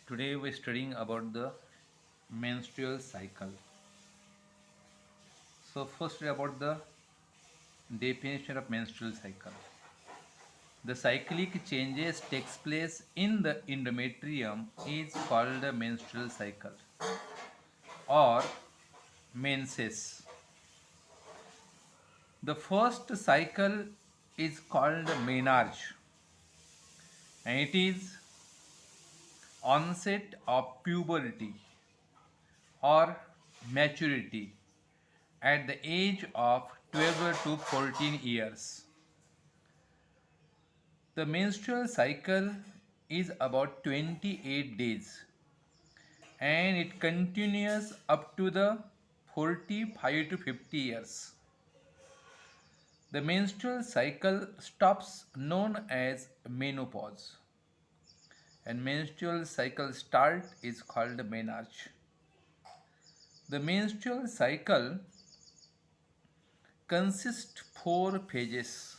Today we're studying about the menstrual cycle. So first about the definition of menstrual cycle. The cyclic changes takes place in the endometrium is called the menstrual cycle or menses. The first cycle is called menarche and it is onset of puberty or maturity at the age of 12 to 14 years. The menstrual cycle is about 28 days and it continues up to the 45 to 50 years. The menstrual cycle stops known as menopause and menstrual cycle start is called menarche. The menstrual cycle consists four phases.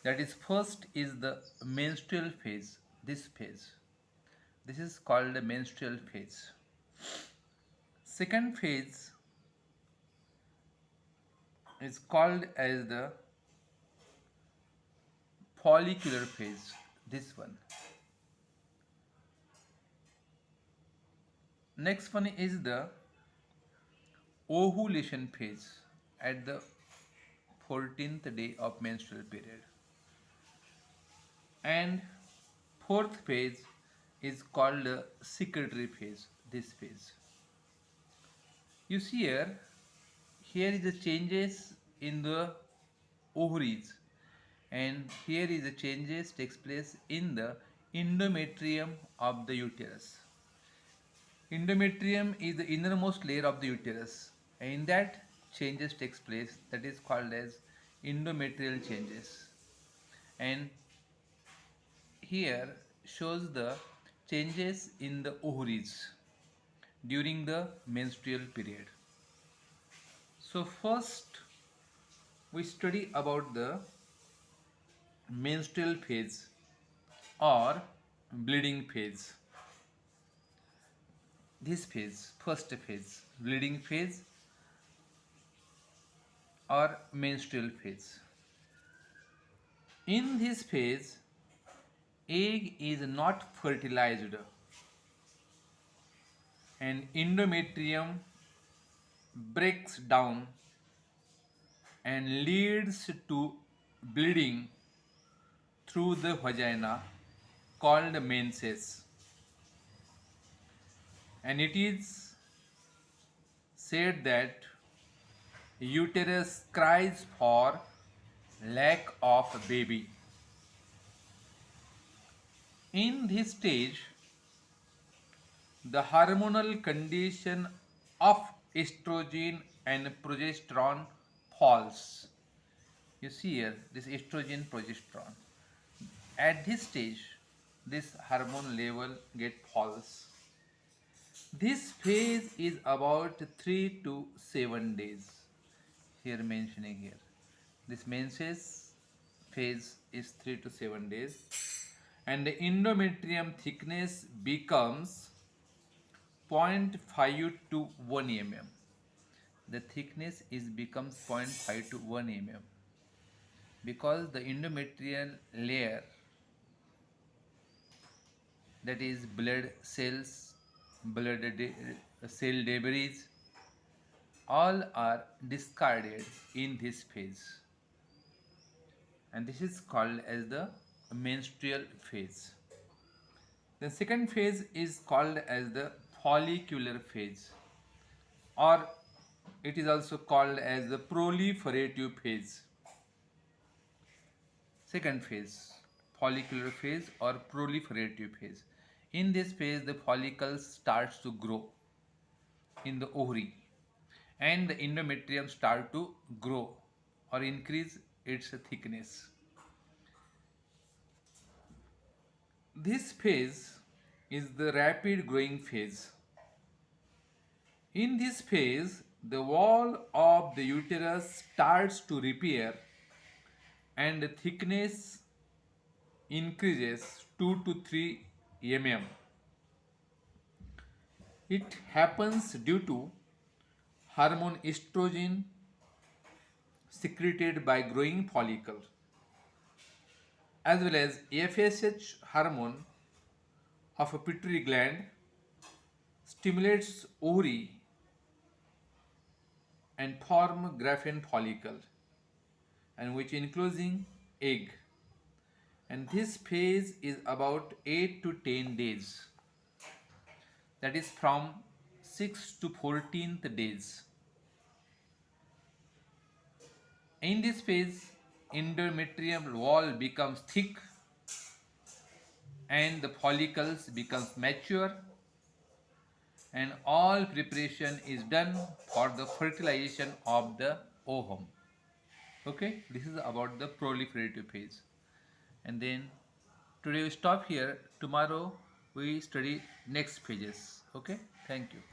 That is, first is the menstrual phase, this phase. This is called the menstrual phase. Second phase is called as the follicular phase. This one. Next one is the ovulation phase at the 14th day of menstrual period. And fourth phase is called the secretory phase. This phase. You see here is the changes in the ovaries and here is the changes takes place in the endometrium of the uterus. Endometrium is the innermost layer of the uterus and in that changes takes place, that is called as endometrial changes. And here shows the changes in the ovaries during the menstrual period. So first we study about the menstrual phase or bleeding phase. This phase, first phase, bleeding phase or menstrual phase. In this phase, egg is not fertilized and endometrium breaks down and leads to bleeding through the vagina called menses. And it is said that uterus cries for lack of baby. In this stage, the hormonal condition of estrogen and progesterone falls. You see here, this estrogen progesterone. At this stage, this hormone level get falls. This phase is about 3 to 7 days. Here mentioning here. This menses phase is 3 to 7 days and the endometrium thickness becomes 0.5 to 1 mm. The thickness is becomes 0.5 to 1 mm because the endometrial layer, that is blood cells, cell debris, all are discarded in this phase and this is called as the menstrual phase. The second phase is called as the follicular phase or it is also called as the proliferative phase. Second phase, follicular phase or proliferative phase. In this phase, the follicles starts to grow in the ovary and the endometrium start to grow or increase its thickness. This phase is the rapid growing phase. In this phase, the wall of the uterus starts to repair and the thickness increases 2 to 3 mm. It happens due to hormone estrogen secreted by growing follicle, as well as FSH hormone of a pituitary gland stimulates ovary and form Graafian follicle, and which enclosing egg, and this phase is about 8 to 10 days, that is from 6 to 14th days. In this phase, endometrium wall becomes thick and the follicles becomes mature, and all preparation is done for the fertilization of the ovum. Okay, this is about the proliferative phase. And then today we stop here. Tomorrow we study next phases. Okay, thank you.